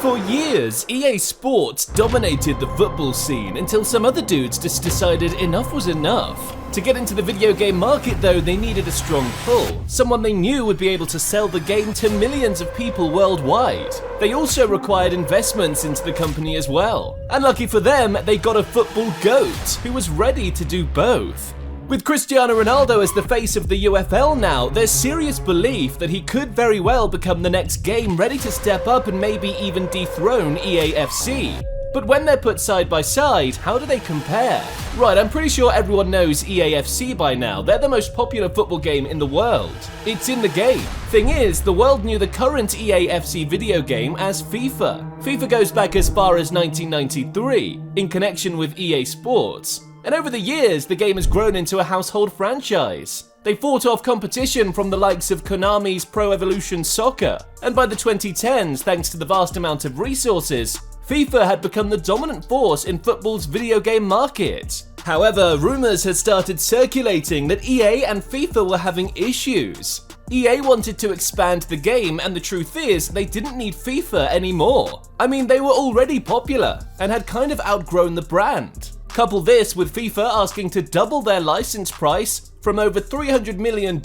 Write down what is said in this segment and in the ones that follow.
For years, EA Sports dominated the football scene until some other dudes just decided enough was enough. To get into the video game market though, they needed a strong pull, someone they knew would be able to sell the game to millions of people worldwide. They also required investments into the company as well. And lucky for them, they got a football GOAT who was ready to do both. With Cristiano Ronaldo as the face of the UFL now, there's serious belief that he could very well become the next game ready to step up and maybe even dethrone EAFC. But when they're put side by side, how do they compare? Right, I'm pretty sure everyone knows EAFC by now. They're the most popular football game in the world. It's in the game. Thing is, the world knew the current EAFC video game as FIFA. FIFA goes back as far as 1993, in connection with EA Sports. And over the years, the game has grown into a household franchise. They fought off competition from the likes of Konami's Pro Evolution Soccer, and by the 2010s, thanks to the vast amount of resources, FIFA had become the dominant force in football's video game market. However, rumors had started circulating that EA and FIFA were having issues. EA wanted to expand the game, and the truth is, they didn't need FIFA anymore. I mean, they were already popular, and had kind of outgrown the brand. Couple this with FIFA asking to double their license price from over $300 million,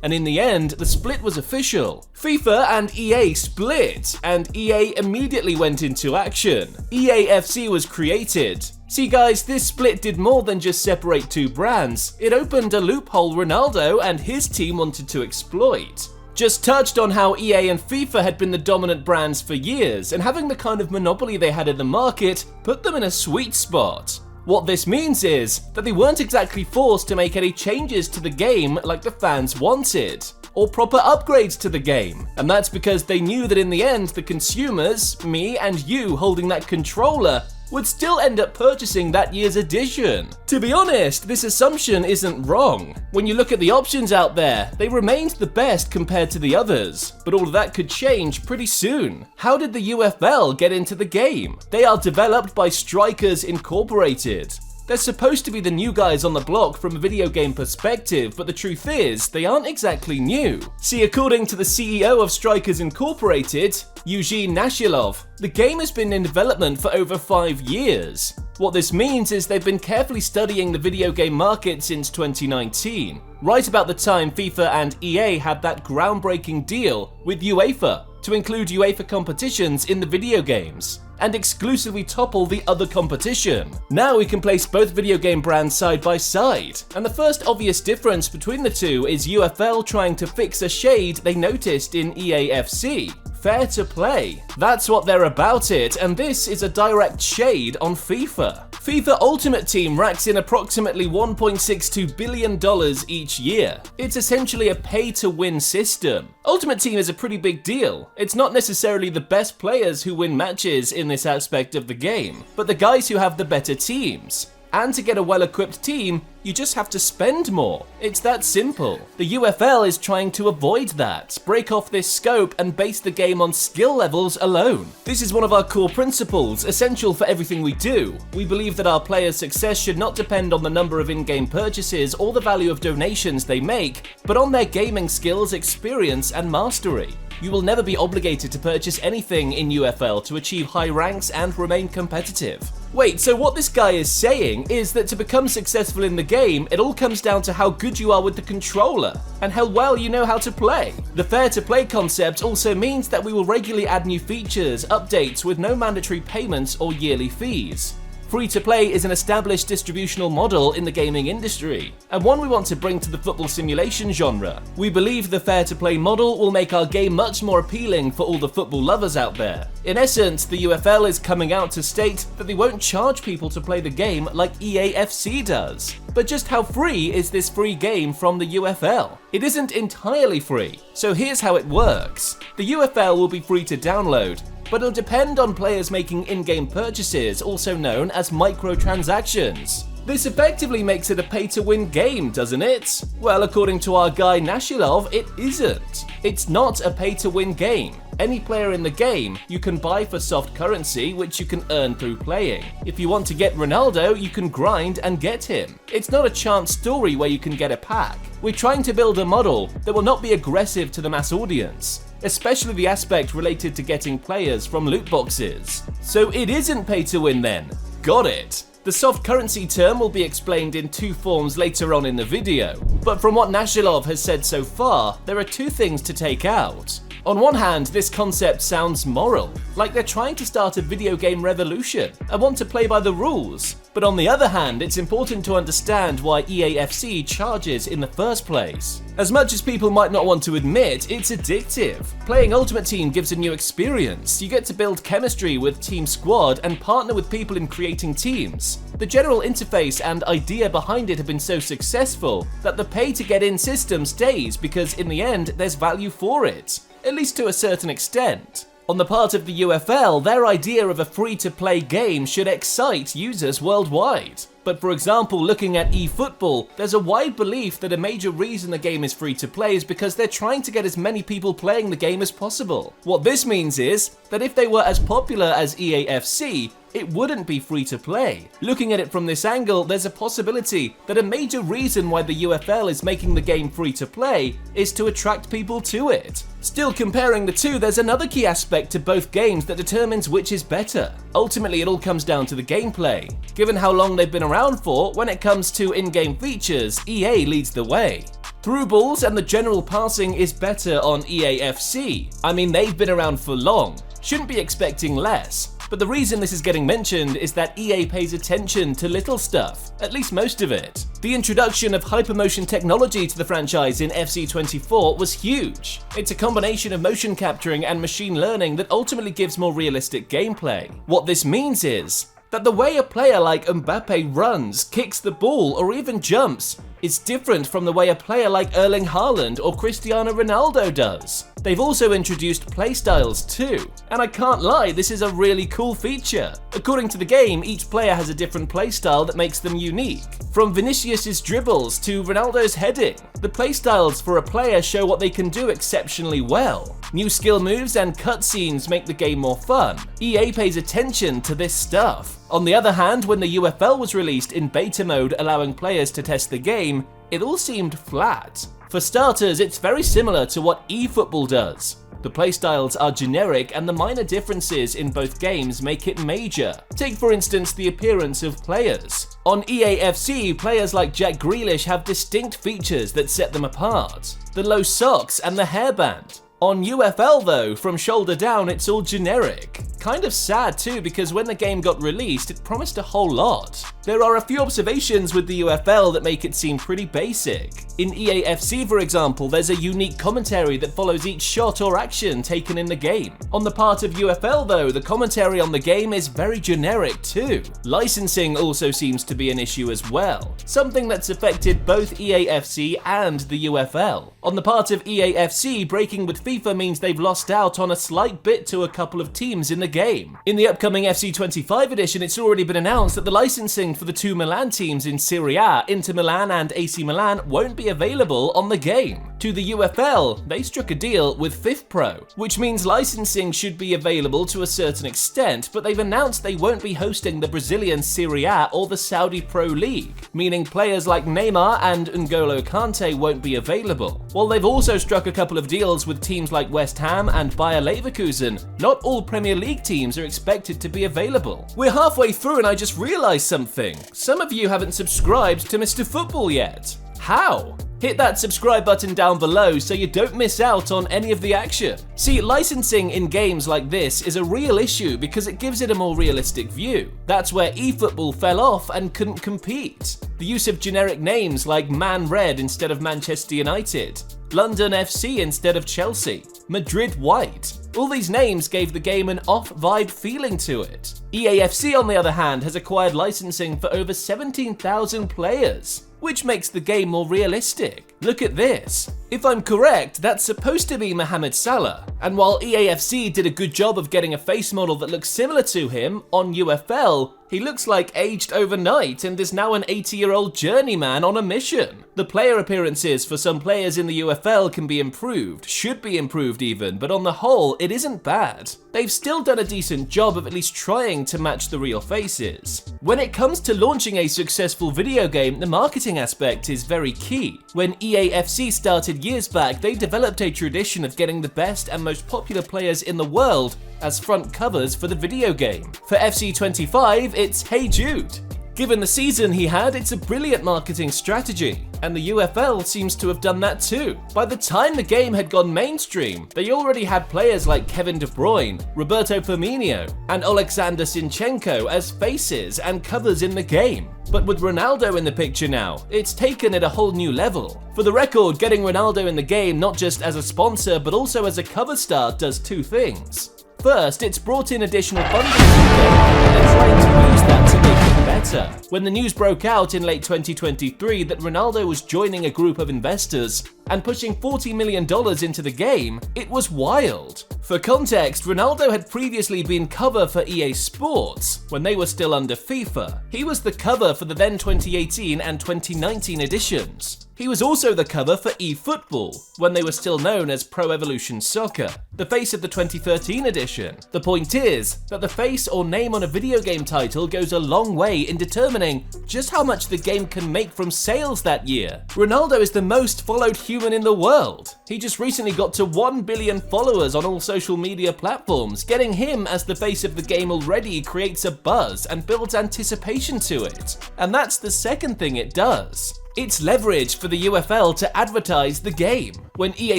and in the end, the split was official. FIFA and EA split, and EA immediately went into action. EAFC was created. See guys, this split did more than just separate two brands. It opened a loophole Ronaldo and his team wanted to exploit. Just touched on how EA and FIFA had been the dominant brands for years, and having the kind of monopoly they had in the market put them in a sweet spot. What this means is that they weren't exactly forced to make any changes to the game like the fans wanted, or proper upgrades to the game, and that's because they knew that in the end the consumers, me and you holding that controller, would still end up purchasing that year's edition. To be honest, this assumption isn't wrong. When you look at the options out there, they remained the best compared to the others, but all of that could change pretty soon. How did the UFL get into the game? They are developed by Strikers Incorporated. They're supposed to be the new guys on the block from a video game perspective, but the truth is, they aren't exactly new. See, according to the CEO of Strikers Incorporated, Eugene Nashilov, the game has been in development for over 5 years. What this means is they've been carefully studying the video game market since 2019, right about the time FIFA and EA had that groundbreaking deal with UEFA to include UEFA competitions in the video games and exclusively topple the other competition. Now we can place both video game brands side by side, and the first obvious difference between the two is UFL trying to fix a shade they noticed in EAFC. Fair to play. That's what they're about it, and this is a direct shade on FIFA. FIFA Ultimate Team racks in approximately $1.62 billion each year. It's essentially a pay-to-win system. Ultimate Team is a pretty big deal. It's not necessarily the best players who win matches in this aspect of the game, but the guys who have the better teams. And to get a well-equipped team, you just have to spend more. It's that simple. The UFL is trying to avoid that, break off this scope and base the game on skill levels alone. This is one of our core principles, essential for everything we do. We believe that our players' success should not depend on the number of in-game purchases or the value of donations they make, but on their gaming skills, experience, and mastery. You will never be obligated to purchase anything in UFL to achieve high ranks and remain competitive. Wait, so what this guy is saying is that to become successful in the game, it all comes down to how good you are with the controller, and how well you know how to play. The fair-to-play concept also means that we will regularly add new features, updates with no mandatory payments or yearly fees. Free-to-play is an established distributional model in the gaming industry, and one we want to bring to the football simulation genre. We believe the fair-to-play model will make our game much more appealing for all the football lovers out there. In essence, the UFL is coming out to state that they won't charge people to play the game like EAFC does. But just how free is this free game from the UFL? It isn't entirely free, so here's how it works. The UFL will be free to download, but it'll depend on players making in-game purchases, also known as microtransactions. This effectively makes it a pay-to-win game, doesn't it? Well, according to our guy Nashilov, it isn't. It's not a pay-to-win game. Any player in the game you can buy for soft currency, which you can earn through playing. If you want to get Ronaldo, you can grind and get him. It's not a chance story where you can get a pack. We're trying to build a model that will not be aggressive to the mass audience. especially the aspect related to getting players from loot boxes. So it isn't pay to win then. Got it. The soft currency term will be explained in two forms later on in the video, but from what Nashilov has said so far, there are two things to take out. On one hand, this concept sounds moral, like they're trying to start a video game revolution and want to play by the rules. But on the other hand, it's important to understand why EAFC charges in the first place. As much as people might not want to admit, it's addictive. Playing Ultimate Team gives a new experience. You get to build chemistry with Team Squad and partner with people in creating teams. The general interface and idea behind it have been so successful that the pay to get in system stays because in the end there's value for it, at least to a certain extent. On the part of the UFL, their idea of a free-to-play game should excite users worldwide. But for example, looking at eFootball, there's a wide belief that a major reason the game is free-to-play is because they're trying to get as many people playing the game as possible. What this means is that if they were as popular as EAFC, it wouldn't be free to play. Looking at it from this angle, there's a possibility that a major reason why the UFL is making the game free to play is to attract people to it. Still comparing the two, there's another key aspect to both games that determines which is better. Ultimately, it all comes down to the gameplay. Given how long they've been around for, when it comes to in-game features, EA leads the way. Through balls and the general passing is better on EAFC. I mean, they've been around for long. Shouldn't be expecting less. But the reason this is getting mentioned is that EA pays attention to little stuff, at least most of it. The introduction of hypermotion technology to the franchise in FC24 was huge. It's a combination of motion capturing and machine learning that ultimately gives more realistic gameplay. What this means is that the way a player like Mbappe runs, kicks the ball, or even jumps is different from the way a player like Erling Haaland or Cristiano Ronaldo does. They've also introduced playstyles too, and I can't lie, this is a really cool feature. According to the game, each player has a different playstyle that makes them unique. From Vinicius's dribbles to Ronaldo's heading, the playstyles for a player show what they can do exceptionally well. New skill moves and cutscenes make the game more fun. EA pays attention to this stuff. On the other hand, when the UFL was released in beta mode allowing players to test the game, it all seemed flat. For starters, it's very similar to what eFootball does. The playstyles are generic and the minor differences in both games make it major. Take for instance the appearance of players. On EAFC, players like Jack Grealish have distinct features that set them apart. The low socks and the hairband. On UFL though, from shoulder down it's all generic. Kind of sad too because when the game got released it promised a whole lot. There are a few observations with the UFL that make it seem pretty basic. In EAFC for example, there's a unique commentary that follows each shot or action taken in the game. On the part of UFL though, the commentary on the game is very generic too. Licensing also seems to be an issue as well, something that's affected both EAFC and the UFL. On the part of EAFC, breaking with FIFA means they've lost out on a slight bit to a couple of teams in the game. In the upcoming FC25 edition, it's already been announced that the licensing for the two Milan teams in Serie A, Inter Milan and AC Milan, won't be available on the game. To the UFL, they struck a deal with FIFPro, which means licensing should be available to a certain extent, but they've announced they won't be hosting the Brazilian Serie A or the Saudi Pro League, meaning players like Neymar and N'Golo Kante won't be available. While they've also struck a couple of deals with teams like West Ham and Bayer Leverkusen, not all Premier League teams are expected to be available. We're halfway through and I just realized something. Some of you haven't subscribed to Mr. Football yet. How? Hit that subscribe button down below so you don't miss out on any of the action. See, licensing in games like this is a real issue because it gives it a more realistic view. That's where eFootball fell off and couldn't compete. The use of generic names like Man Red instead of Manchester United, London FC instead of Chelsea, Madrid White. All these names gave the game an off-vibe feeling to it. EAFC on the other hand has acquired licensing for over 17,000 players, which makes the game more realistic. Look at this. If I'm correct, that's supposed to be Mohamed Salah, and while EAFC did a good job of getting a face model that looks similar to him, on UFL, He looks like aged overnight and is now an 80-year-old journeyman on a mission. The player appearances for some players in the UFL can be improved, should be improved even, but on the whole, it isn't bad. They've still done a decent job of at least trying to match the real faces. When it comes to launching a successful video game, the marketing aspect is very key. When EAFC started years back, they developed a tradition of getting the best and most popular players in the world as front covers for the video game. For FC25, it's Hey Jude. Given the season he had, it's a brilliant marketing strategy, and the UFL seems to have done that too. By the time the game had gone mainstream, they already had players like Kevin De Bruyne, Roberto Firmino, and Alexander Zinchenko as faces and covers in the game. But with Ronaldo in the picture now, it's taken it a whole new level. For the record, getting Ronaldo in the game not just as a sponsor but also as a cover star does two things. First, it's brought in additional funding to the game, and they're trying to use that to make it better. When the news broke out in late 2023 that Ronaldo was joining a group of investors and pushing $40 million into the game, it was wild. For context, Ronaldo had previously been cover for EA Sports when they were still under FIFA. He was the cover for the then 2018 and 2019 editions. He was also the cover for eFootball, when they were still known as Pro Evolution Soccer, the face of the 2013 edition. The point is that the face or name on a video game title goes a long way in determining just how much the game can make from sales that year. Ronaldo is the most followed human in the world. He just recently got to 1 billion followers on all social media platforms. Getting him as the face of the game already creates a buzz and builds anticipation to it. And that's the second thing it does. It's leverage for the UFL to advertise the game. When EA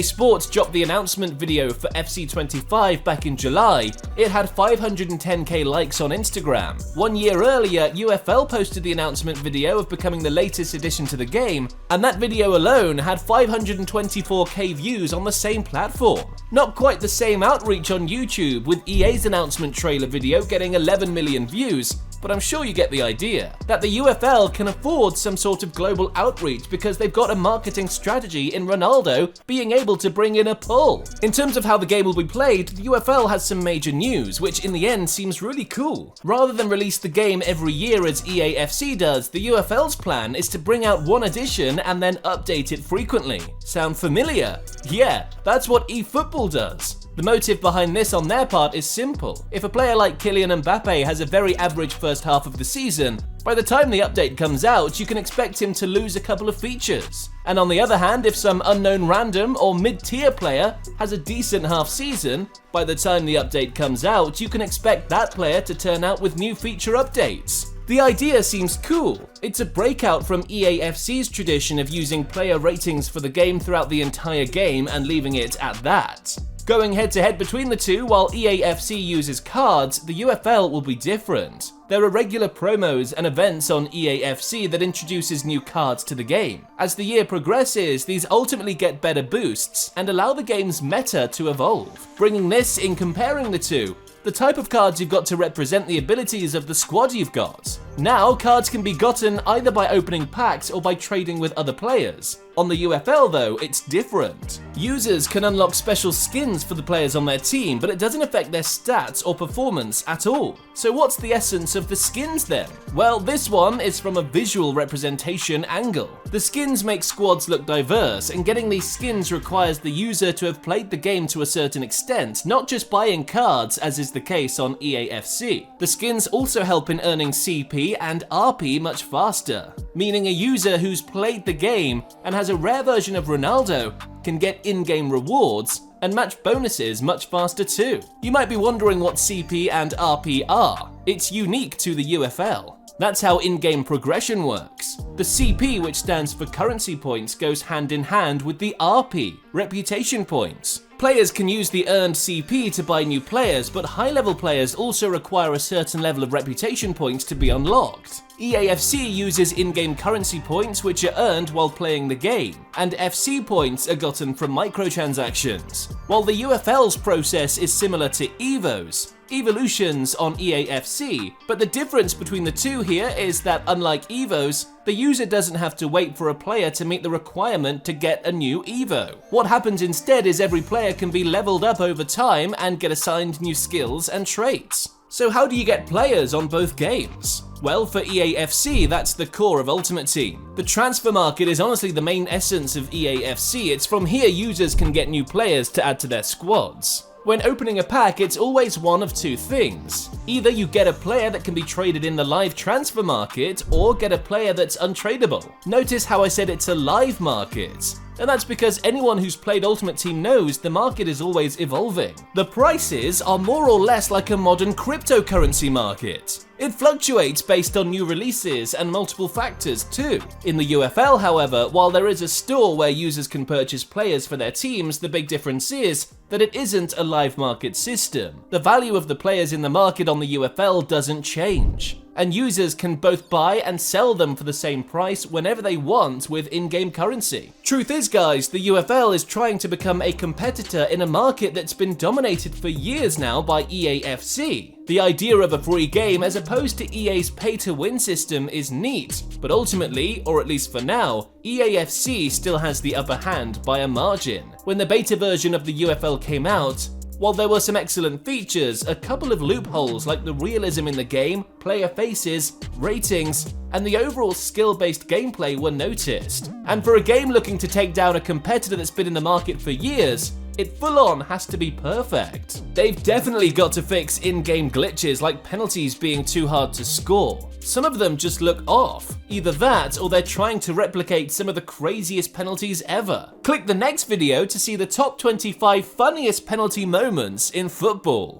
Sports dropped the announcement video for FC25 back in July, it had 510k likes on Instagram. 1 year earlier, UFL posted the announcement video of becoming the latest addition to the game, and that video alone had 524k views on the same platform. Not quite the same outreach on YouTube, with EA's announcement trailer video getting 11 million views, but I'm sure you get the idea. That the UFL can afford some sort of global outreach because they've got a marketing strategy in Ronaldo being able to bring in a pull. In terms of how the game will be played, the UFL has some major news, which in the end seems really cool. Rather than release the game every year as EAFC does, the UFL's plan is to bring out one edition and then update it frequently. Sound familiar? Yeah, that's what eFootball does. The motive behind this on their part is simple. If a player like Kylian Mbappe has a very average first half of the season, by the time the update comes out, you can expect him to lose a couple of features. And on the other hand, if some unknown random or mid-tier player has a decent half season, by the time the update comes out, you can expect that player to turn out with new feature updates. The idea seems cool. It's a breakout from EAFC's tradition of using player ratings for the game throughout the entire game and leaving it at that. Going head-to-head between the two, while EAFC uses cards, the UFL will be different. There are regular promos and events on EAFC that introduces new cards to the game. As the year progresses, these ultimately get better boosts and allow the game's meta to evolve. Bringing this in comparing the two, the type of cards you've got to represent the abilities of the squad you've got. Now, cards can be gotten either by opening packs or by trading with other players. On the UFL though, it's different. Users can unlock special skins for the players on their team, but it doesn't affect their stats or performance at all. So what's the essence of the skins then? Well, this one is from a visual representation angle. The skins make squads look diverse, and getting these skins requires the user to have played the game to a certain extent, not just buying cards as is the case on EAFC. The skins also help in earning CP and RP much faster, meaning a user who's played the game and has a rare version of Ronaldo can get in-game rewards and match bonuses much faster too. You might be wondering what CP and RP are. It's unique to the UFL. That's how in-game progression works. The CP, which stands for currency points, goes hand in hand with the RP, reputation points. Players can use the earned CP to buy new players, but high-level players also require a certain level of reputation points to be unlocked. EAFC uses in-game currency points which are earned while playing the game, and FC points are gotten from microtransactions. While the UFL's process is similar to EVO's, Evolutions on EAFC, but the difference between the two here is that unlike EVO's, the user doesn't have to wait for a player to meet the requirement to get a new EVO. What happens instead is every player can be leveled up over time and get assigned new skills and traits. So how do you get players on both games? Well, for EAFC, that's the core of Ultimate Team. The transfer market is honestly the main essence of EAFC. It's from here users can get new players to add to their squads. When opening a pack, it's always one of two things. Either you get a player that can be traded in the live transfer market, or get a player that's untradeable. Notice how I said it's a live market. And that's because anyone who's played Ultimate Team knows the market is always evolving. The prices are more or less like a modern cryptocurrency market. It fluctuates based on new releases and multiple factors too. In the UFL, however, while there is a store where users can purchase players for their teams, the big difference is that it isn't a live market system. The value of the players in the market on the UFL doesn't change, and users can both buy and sell them for the same price whenever they want with in-game currency. Truth is, guys, the UFL is trying to become a competitor in a market that's been dominated for years now by EAFC. The idea of a free game as opposed to EA's pay-to-win system is neat, but ultimately, or at least for now, EAFC still has the upper hand by a margin. When the beta version of the UFL came out, while there were some excellent features, a couple of loopholes like the realism in the game, player faces, ratings, and the overall skill-based gameplay were noticed. And for a game looking to take down a competitor that's been in the market for years, it full-on has to be perfect. They've definitely got to fix in-game glitches like penalties being too hard to score. Some of them just look off. Either that, or they're trying to replicate some of the craziest penalties ever. Click the next video to see the top 25 funniest penalty moments in football.